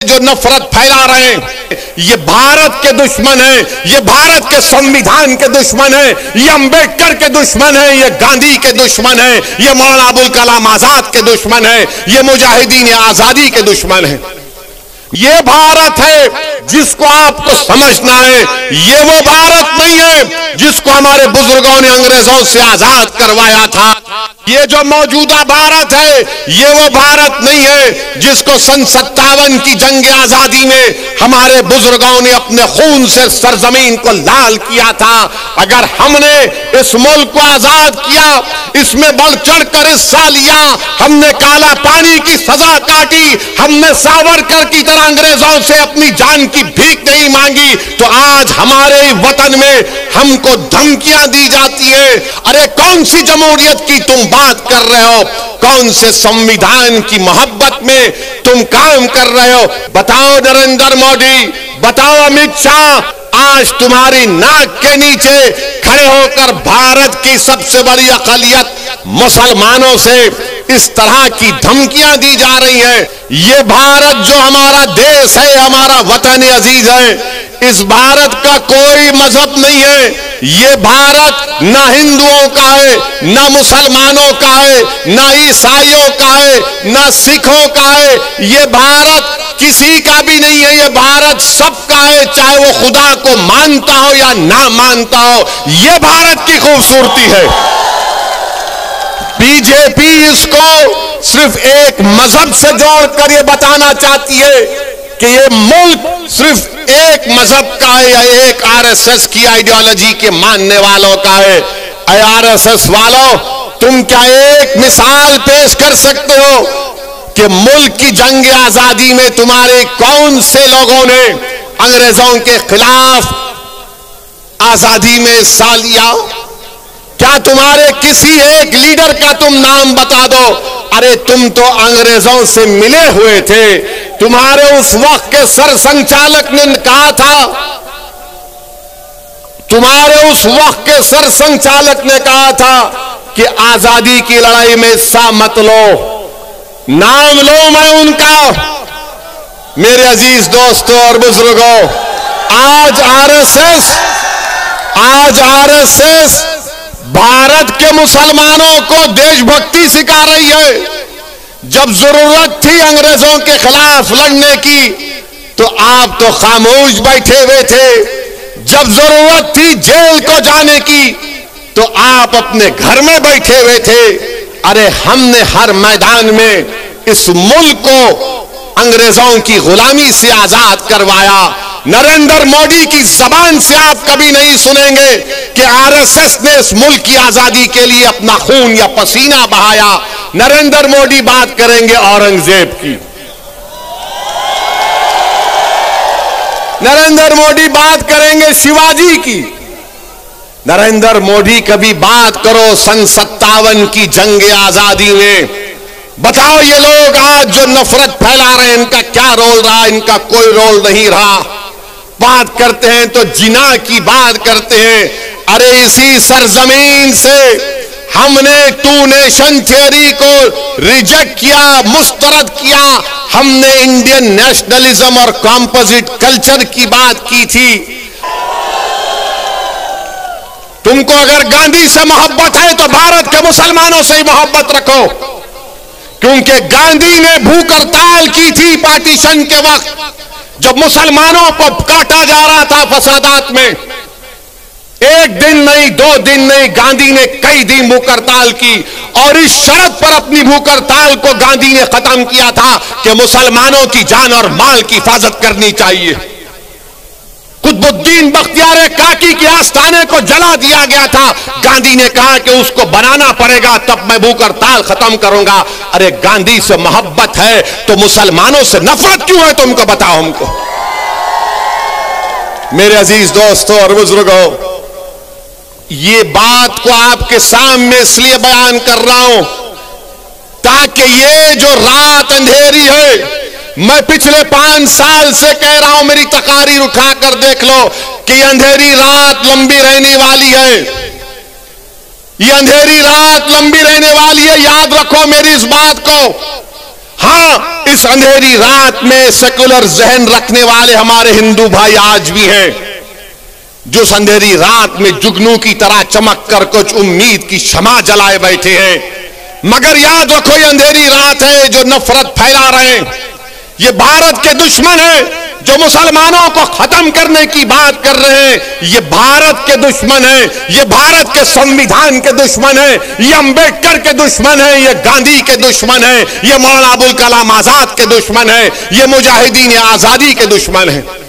जो नफरत फैला रहे हैं ये भारत के दुश्मन है, ये भारत के संविधान के दुश्मन है, ये अंबेडकर के दुश्मन है, ये गांधी के दुश्मन है, ये मौलाना अबुल कलाम आजाद के दुश्मन है, ये मुजाहिदीन आजादी के दुश्मन है। ये भारत है जिसको आपको समझना है, ये वो भारत नहीं है जिसको हमारे बुजुर्गों ने अंग्रेजों से आजाद करवाया था। ये जो मौजूदा भारत है ये वो भारत नहीं है जिसको सन 57 की जंग आजादी में हमारे बुजुर्गों ने अपने खून से सरजमीन को लाल किया था। अगर हमने इस मुल्क को आजाद किया, इसमें बढ़ चढ़कर हिस्सा लिया, हमने काला पानी की सजा काटी, हमने सावरकर की तरह अंग्रेजों से अपनी जान की भीख नहीं मांगी, तो आज हमारे वतन में हमको धमकियां दी जाती है। अरे कौन सी जमहूरियत की तुम बात कर रहे हो? कौन से संविधान की मोहब्बत में तुम काम कर रहे हो? बताओ नरेंद्र मोदी, बताओ अमित शाह, आज तुम्हारी नाक के नीचे खड़े होकर भारत की सबसे बड़ी अक़लियत मुसलमानों से इस तरह की धमकियां दी जा रही हैं। ये भारत जो हमारा देश है, हमारा वतन अजीज है, इस भारत का कोई मजहब नहीं है। ये भारत ना हिंदुओं का है, ना मुसलमानों का है, ना ईसाइयों का है, ना सिखों का है। ये भारत किसी का भी नहीं है, ये भारत सबका है, चाहे वो खुदा को मानता हो या ना मानता हो। ये भारत की खूबसूरती है। बीजेपी इसको सिर्फ एक मजहब से जोड़कर ये बताना चाहती है कि ये मुल्क सिर्फ एक मजहब का है या एक आरएसएस की आइडियोलॉजी के मानने वालों का है। आरएसएस वालों, तुम क्या एक मिसाल पेश कर सकते हो कि मुल्क की जंग आजादी में तुम्हारे कौन से लोगों ने अंग्रेजों के खिलाफ आजादी में हिस्सा लिया? क्या तुम्हारे किसी एक लीडर का तुम नाम बता दो। अरे तुम तो अंग्रेजों से मिले हुए थे। तुम्हारे उस वक्त के सरसंघचालक ने कहा था, तुम्हारे उस वक्त के सरसंघचालक ने कहा था कि आजादी की लड़ाई में हिस्सा मत लो। नाम लो मैं उनका। मेरे अजीज दोस्तों और बुजुर्गों, आज आरएसएस भारत के मुसलमानों को देशभक्ति सिखा रही है। जब जरूरत थी अंग्रेजों के खिलाफ लड़ने की तो आप तो खामोश बैठे हुए थे। जब जरूरत थी जेल को जाने की तो आप अपने घर में बैठे हुए थे। अरे हमने हर मैदान में इस मुल्क को अंग्रेजों की गुलामी से आजाद करवाया। नरेंद्र मोदी की जबान से आप कभी नहीं सुनेंगे कि आरएसएस ने इस मुल्क की आजादी के लिए अपना खून या पसीना बहाया। नरेंद्र मोदी बात करेंगे औरंगजेब की, नरेंद्र मोदी बात करेंगे शिवाजी की। नरेंद्र मोदी कभी बात करो सन 57 की जंग आजादी में। बताओ ये लोग आज जो नफरत फैला रहे हैं इनका क्या रोल रहा? इनका कोई रोल नहीं रहा। बात करते हैं तो जिना की बात करते हैं। अरे इसी सरजमीन से हमने टू नेशन थियोरी को रिजेक्ट किया, मुस्तरद किया। हमने इंडियन नेशनलिज्म और कॉम्पोजिट कल्चर की बात की थी। तुमको अगर गांधी से मोहब्बत है तो भारत के मुसलमानों से ही मोहब्बत रखो, क्योंकि गांधी ने भूख हड़ताल की थी पार्टीशन के वक्त, जब मुसलमानों को काटा जा रहा था फसादात में। एक दिन नहीं, 2 दिन नहीं, गांधी ने कई दिन भूख हड़ताल की और इस शर्त पर अपनी भूख हड़ताल को गांधी ने खत्म किया था कि मुसलमानों की जान और माल की हिफाजत करनी चाहिए। कुतुबुद्दीन बख्तियार काकी के आस्थाने को जला दिया गया था। गांधी ने कहा कि उसको बनाना पड़ेगा तब मैं भूख हड़ताल खत्म करूंगा। अरे गांधी से मोहब्बत है तो मुसलमानों से नफरत क्यों है? तुमको बताओ हमको। मेरे अजीज दोस्तों और बुजुर्गों, ये बात को आपके सामने इसलिए बयान कर रहा हूं ताकि ये जो रात अंधेरी है, मैं पिछले 5 साल से कह रहा हूं, मेरी तकारीर उठाकर देख लो कि अंधेरी रात लंबी रहने वाली है। ये अंधेरी रात लंबी रहने वाली है। याद रखो मेरी इस बात को। हां, इस अंधेरी रात में सेकुलर जहन रखने वाले हमारे हिंदू भाई आज भी हैं, जो अंधेरी रात में जुगनू की तरह चमक कर कुछ उम्मीद की शमा जलाए बैठे हैं। मगर याद रखो, ये अंधेरी रात है जो नफरत फैला रहे हैं, ये भारत के दुश्मन है। जो मुसलमानों को खत्म करने की बात कर रहे हैं, ये भारत के दुश्मन है, ये भारत के संविधान के दुश्मन है, ये अंबेडकर के दुश्मन है, ये गांधी के दुश्मन है, ये मौलाना अबुल कलाम आजाद के दुश्मन है, ये मुजाहिदीन आजादी के दुश्मन है।